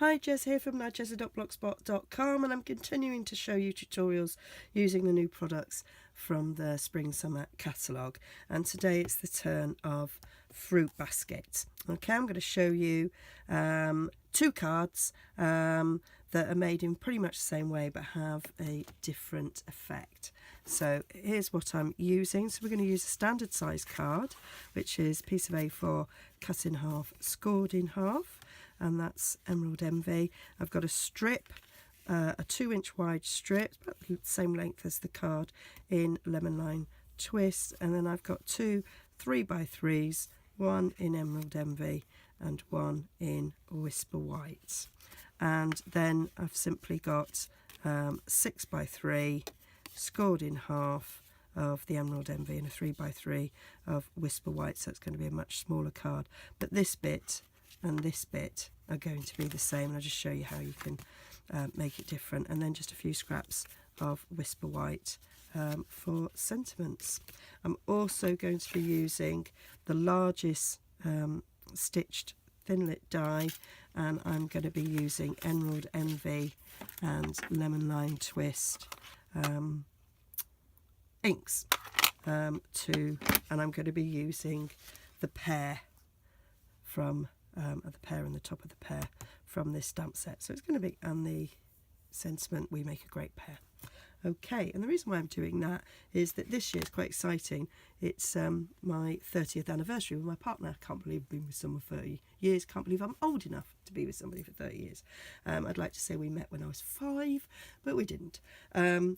Hi, Jez here from Nigezza.blogspot.com, and I'm continuing to show you tutorials using the new products from the Spring Summer catalogue. And today it's the turn of fruit baskets. Okay, I'm going to show you two cards that are made in pretty much the same way but have a different effect. So here's what I'm using. So we're going to use a standard size card, which is a piece of A4 cut in half, scored in half, and that's Emerald Envy. I've got a strip, a 2-inch wide strip, about the same length as the card, in lemon lime twist, and then I've got two 3x3s, one in Emerald Envy and one in Whisper White. And then I've simply got 6x3 scored in half of the Emerald Envy and a 3x3 of Whisper White, so it's going to be a much smaller card. But this bit and this bit are going to be the same, and I'll just show you how you can make it different. And then just a few scraps of Whisper White for sentiments. I'm also going to be using the largest stitched Thinlit die, and I'm going to be using Emerald Envy and Lemon Lime Twist inks and I'm going to be using the pear from the pear and the top of the pear from this stamp set. So it's going to be, and the sentiment, we make a great pair. Okay, and the reason why I'm doing that is that this year is quite exciting. It's my 30th anniversary with my partner. I can't believe I've been with someone for 30 years. Can't believe I'm old enough to be with somebody for 30 years. I'd like to say we met when I was 5, but we didn't. I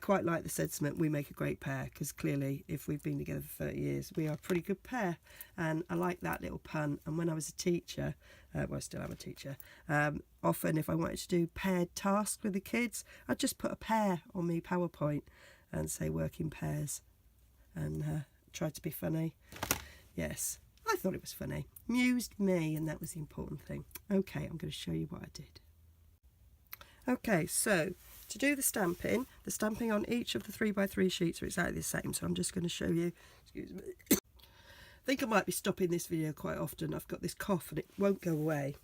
quite like the sentiment, we make a great pair, because clearly if we've been together for 30 years, we are a pretty good pair. And I like that little pun. And when I was a teacher, well, I still am a teacher, often if I wanted to do paired tasks with the kids, I'd just put a pair on me PowerPoint and say work in pairs, and try to be funny. Yes, I thought it was funny, amused me, and that was the important thing. Okay, I'm going to show you what I did. Okay, so to do the stamping on each of the 3x3 sheets are exactly the same, so I'm just going to show you. Excuse me. I think I might be stopping this video quite often. I've got this cough and it won't go away,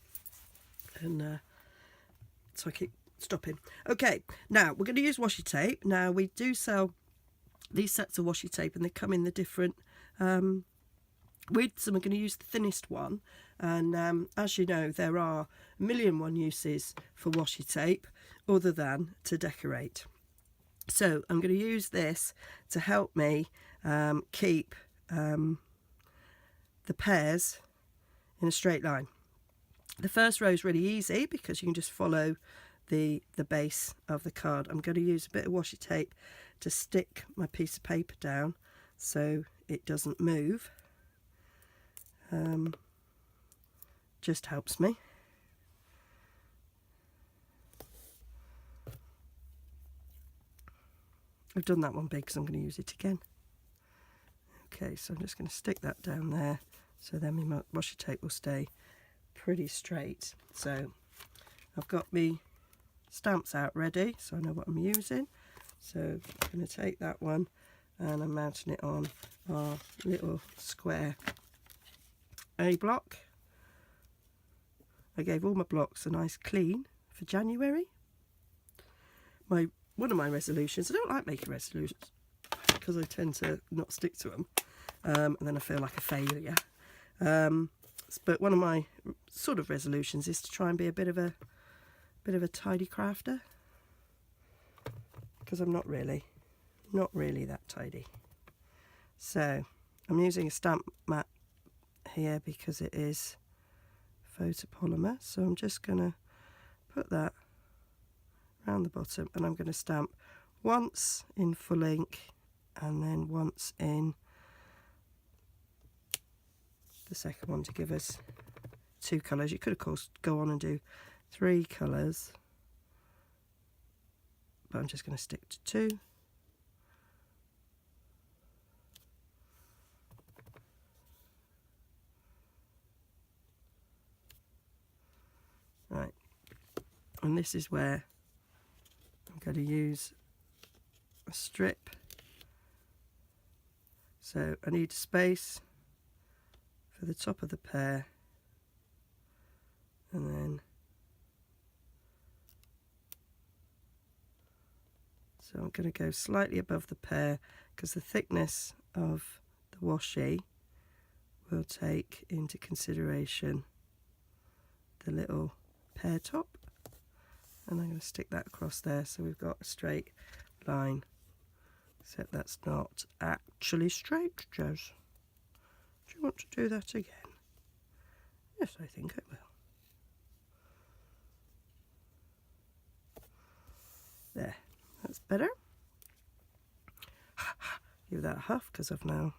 and so I keep stopping. Okay, now we're going to use washi tape. Now we do sell these sets of washi tape, and they come in the different widths, and we're going to use the thinnest one. And as you know, there are a million and one uses for washi tape other than to decorate. So I'm going to use this to help me keep the pairs in a straight line. The first row is really easy because you can just follow the base of the card. I'm going to use a bit of washi tape to stick my piece of paper down so it doesn't move. Just helps me. I've done that one big because I'm going to use it again. Okay, so I'm just going to stick that down there, so then my washi tape will stay pretty straight. So I've got me stamps out ready, so I know what I'm using. So I'm going to take that one and I'm mounting it on our little square A block. I gave all my blocks a nice clean for January. One of my resolutions, I don't like making resolutions because I tend to not stick to them, and then I feel like a failure. But one of my sort of resolutions is to try and be a bit of a tidy crafter, because I'm not really that tidy. So I'm using a stamp mat here because it is photopolymer, so I'm just going to put that around the bottom, and I'm going to stamp once in full ink and then once in the second one to give us 2 colours. You could of course go on and do 3 colours, but I'm just going to stick to 2. Right, and this is where I'm going to use a strip. So I need space for the top of the pear, and then So I'm going to go slightly above the pear because the thickness of the washi will take into consideration the little pear top, and I'm going to stick that across there so we've got a straight line, except that's not actually straight, Jez. Do you want to do that again? Yes, I think I will. There, that's better. Give that a huff because I've now...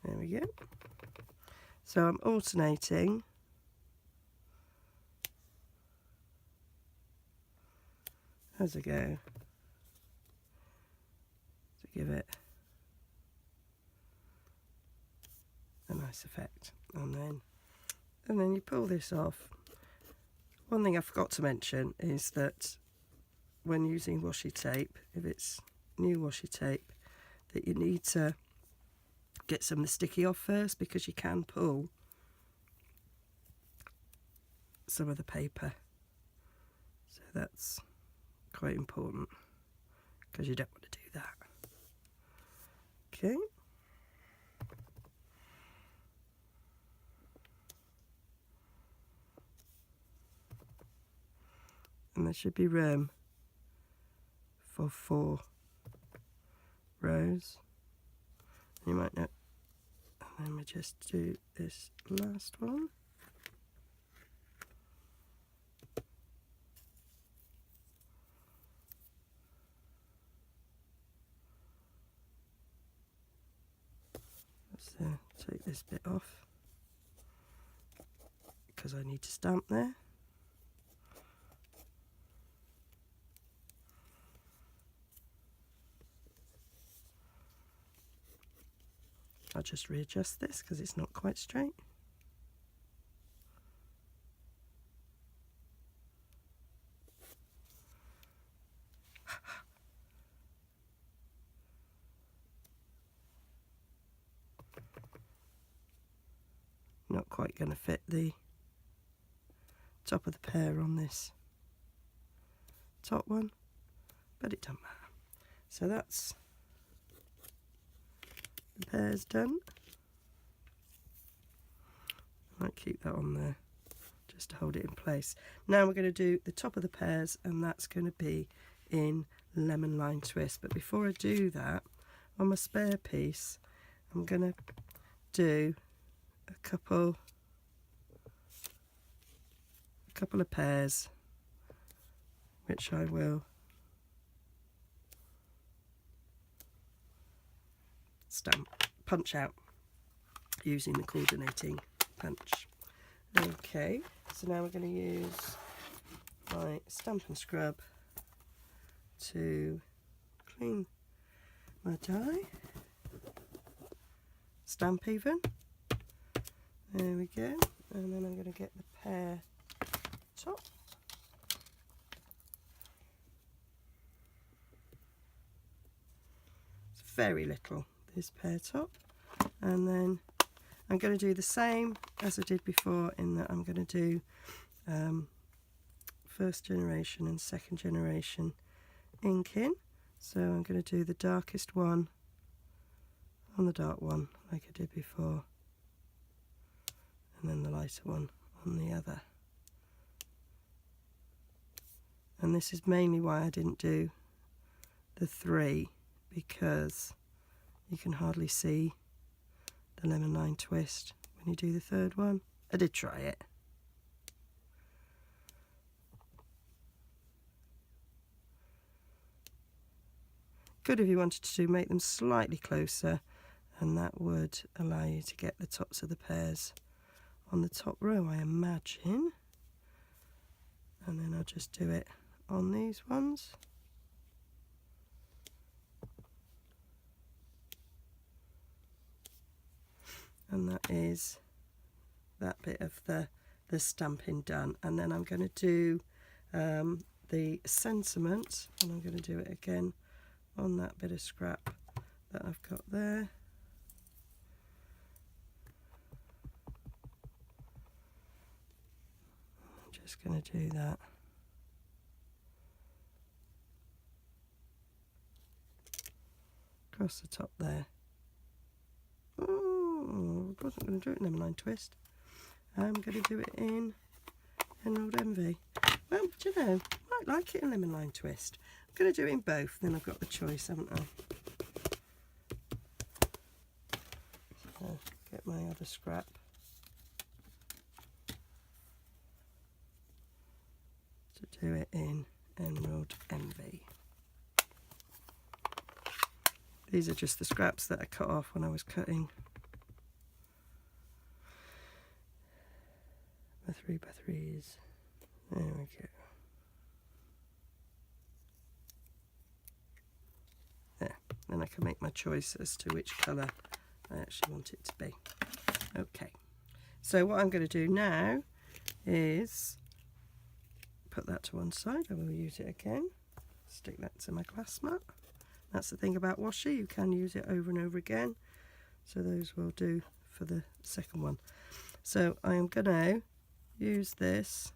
There we go. So I'm alternating as I go to give it a nice effect. And then you pull this off. One thing I forgot to mention is that when using washi tape, if it's new washi tape, that you need to get some of the sticky off first, because you can pull some of the paper. So that's quite important, because you don't want to do that. Okay. And there should be room for 4 rows. You might know. And then we just do this last one. So take this bit off because I need to stamp there. I'll just readjust this because it's not quite straight. Not quite going to fit the top of the pear on this top one, but it doesn't matter. So that's the pear's done. I might keep that on there just to hold it in place. Now we're going to do the top of the pears, and that's going to be in lemon lime twist. But before I do that, on my spare piece, I'm going to do a couple of pears, which I will punch out using the coordinating punch. Okay, so now we're going to use my Stampin' Scrub to clean my die. Stamp even. There we go. And then I'm going to get the pear top. It's very little, this pear top. And then I'm going to do the same as I did before, in that I'm going to do first generation and second generation ink in. So I'm going to do the darkest one on the dark one like I did before, and then the lighter one on the other. And this is mainly why I didn't do the 3, because you can hardly see the lemon lime twist when you do the 3rd one. I did try it. Good if you wanted to make them slightly closer, and that would allow you to get the tops of the pears on the top row, I imagine. And then I'll just do it on these ones. And that is that bit of the stamping done. And then I'm going to do the sentiment, and I'm going to do it again on that bit of scrap that I've got there. I'm just going to do that across the top there. Oh, I wasn't going to do it in lemon line twist. I'm going to do it in Emerald Envy. Well, do you know, I might like it in lemon line twist. I'm going to do it in both, then I've got the choice, haven't I? So, get my other scrap. To do it in Emerald Envy. These are just the scraps that I cut off when I was cutting my 3x3s. There we go. There. Then I can make my choice as to which colour I actually want it to be. Okay. So what I'm going to do now is put that to one side. I will use it again. Stick that to my glass mat. That's the thing about washi, you can use it over and over again. So those will do for the second one. So I am going to use this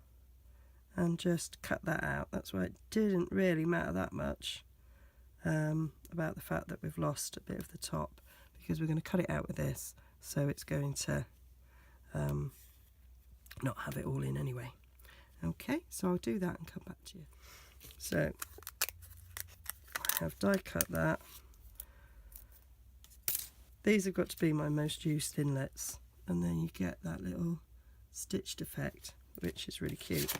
and just cut that out. That's why it didn't really matter that much about the fact that we've lost a bit of the top, because we're going to cut it out with this, so it's going to not have it all in anyway. Okay, so I'll do that and come back to you. So I have die cut that. These have got to be my most used inlets, and then you get that little stitched effect, which is really cute.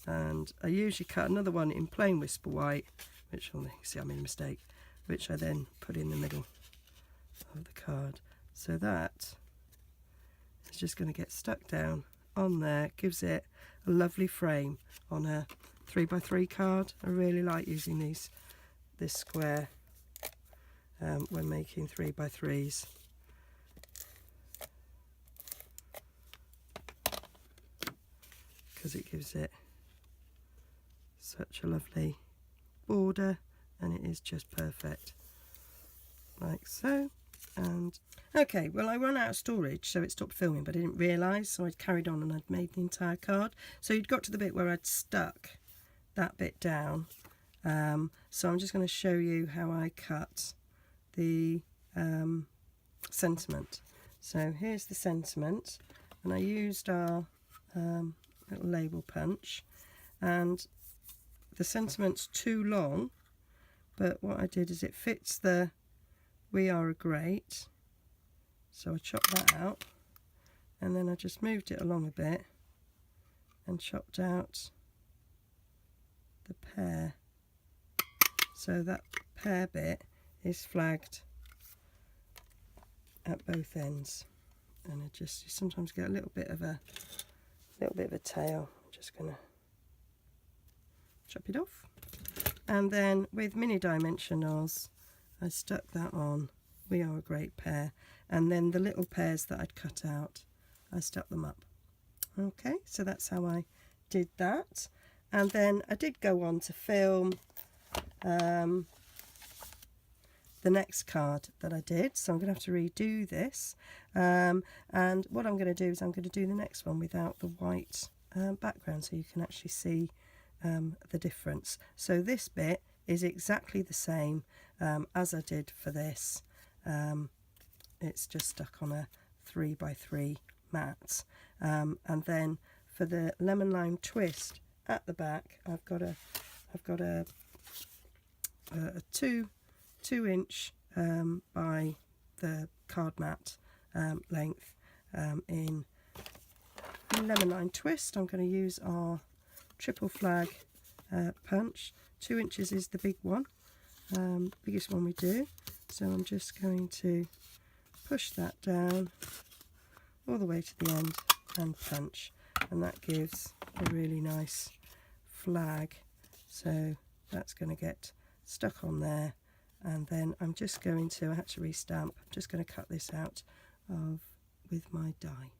And I usually cut another one in plain Whisper White, which, oh, you see I made a mistake, which I then put in the middle of the card. So that is just going to get stuck down on there, gives it a lovely frame on a 3x3 card. I really like using this square when making 3x3s. Because it gives it such a lovely border, and it is just perfect, like so. And okay, well, I ran out of storage, so it stopped filming, but I didn't realise, so I'd carried on and I'd made the entire card. So you'd got to the bit where I'd stuck that bit down. So I'm just going to show you how I cut the sentiment. So here's the sentiment, and I used our little label punch, and the sentiment's too long, but what I did is it fits the "We Are a Great," so I chopped that out, and then I just moved it along a bit and chopped out the pear, so that pear bit is flagged at both ends, and you sometimes get a little bit of a tail. I'm just gonna chop it off, and then with mini dimensionals I stuck that on "We Are a Great Pear," and then the little pears that I'd cut out, I stuck them up. Okay, so that's how I did that. And then I did go on to film the next card that I did, so I'm going to have to redo this. And what I'm going to do is I'm going to do the next one without the white background, so you can actually see the difference. So this bit is exactly the same as I did for this. It's just stuck on a 3x3 mat. And then for the lemon lime twist at the back, I've got a 2-inch by the card mat length in lemon lime twist. I'm going to use our triple flag punch. 2 inches is the big one, biggest one we do. So I'm just going to push that down all the way to the end and punch, and that gives a really nice flag. So that's going to get stuck on there, and then I'm just going to, I had to restamp, I'm just going to cut this out with my die.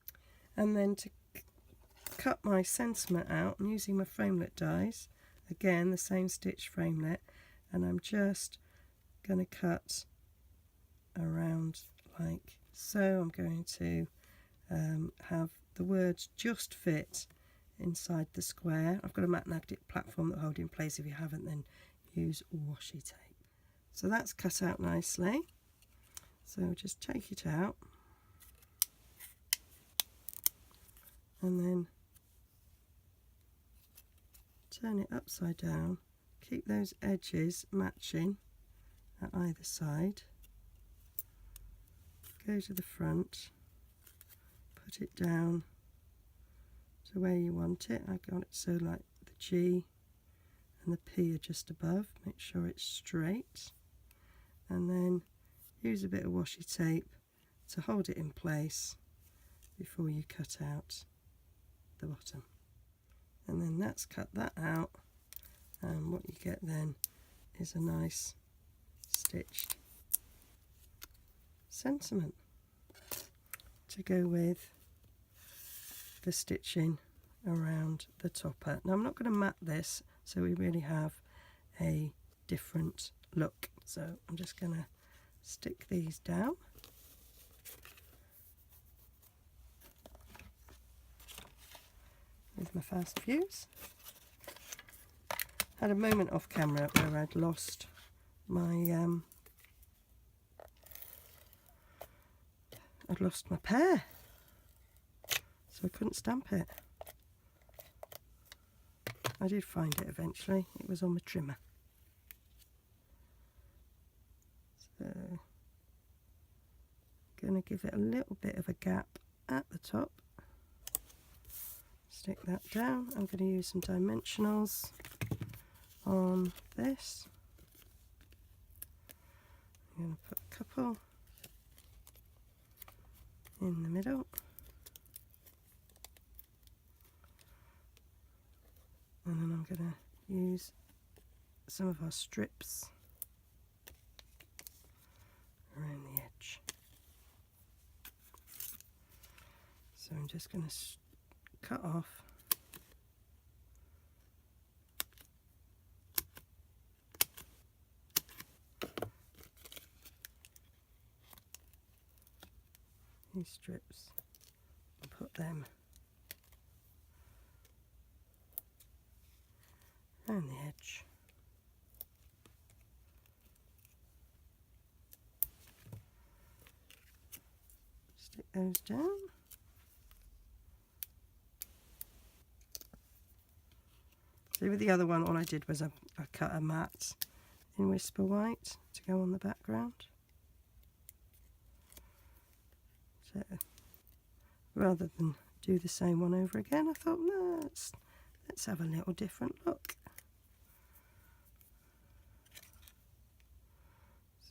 And then to cut my sentiment out, I'm using my framelit dies, again the same stitch framelit, and I'm just going to cut around like so. I'm going to have the words just fit inside the square. I've got a magnetic platform that hold in place. If you haven't, then use washi tape. So that's cut out nicely. So just take it out and then turn it upside down. Keep those edges matching at either side. Go to the front, put it down to where you want it. I got it so like the G and the P are just above. Make sure it's straight, and then use a bit of washi tape to hold it in place before you cut out the bottom. And then that's cut that out, and what you get then is a nice stitched sentiment to go with the stitching around the topper. Now I'm not going to mat this, so we really have a different look. So I'm just going to stick these down. With my fast fuse. Had a moment off camera where I'd lost my pear, so I couldn't stamp it. I did find it eventually. It was on my trimmer. So I'm going to give it a little bit of a gap at the top. Stick that down. I'm going to use some dimensionals on this. I'm going to put a couple in the middle. And then I'm going to use some of our strips around the edge. So I'm just going to cut off these strips and put them around the edge. Stick those down. So with the other one, all I did was I cut a mat in Whisper White to go on the background. So rather than do the same one over again, I thought, no, let's have a little different look.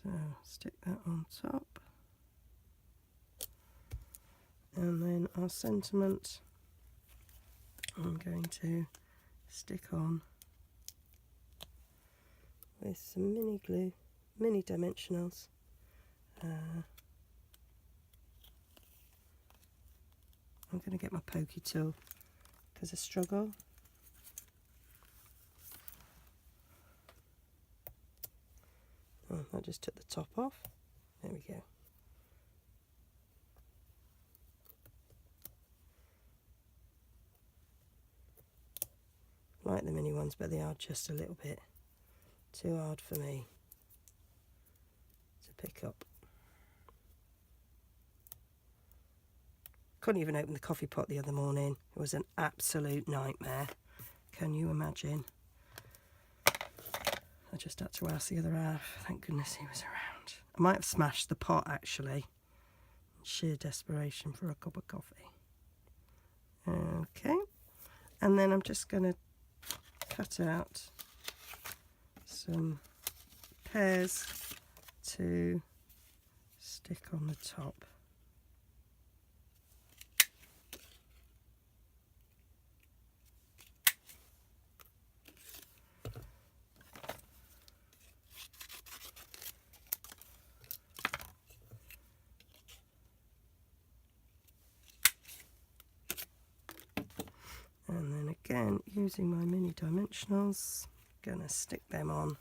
So stick that on top. And then our sentiment, I'm going to stick on with some mini glue, mini dimensionals. I'm going to get my pokey tool because I struggle. Oh, I just took the top off. There we go. I like the mini ones, but they are just a little bit too hard for me to pick up. Couldn't even open the coffee pot the other morning. It was an absolute nightmare. Can you imagine? I just had to ask the other half. Thank goodness he was around. I might have smashed the pot actually. Sheer desperation for a cup of coffee. Okay. And then I'm just going to cut out some pears to stick on the top. And then again, using my mini dimensionals, gonna stick them on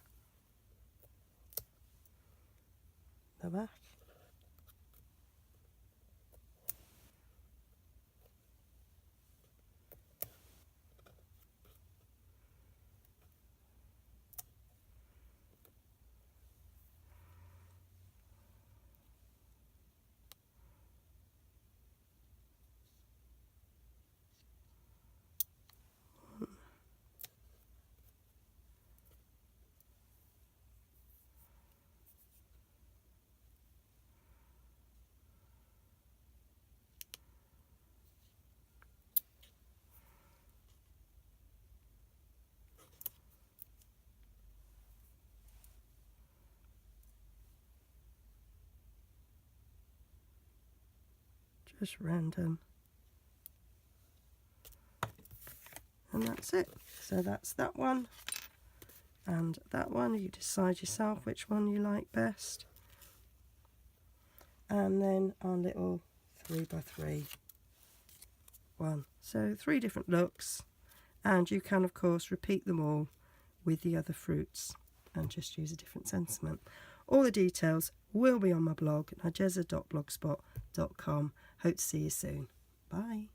the back. just random. And that's it. So that's that one and that one. You decide yourself which one you like best. And then our little 3x3 one. So 3 different looks, and you can of course repeat them all with the other fruits and just use a different sentiment. All the details will be on my blog, nigezza.blogspot.com. Hope to see you soon. Bye.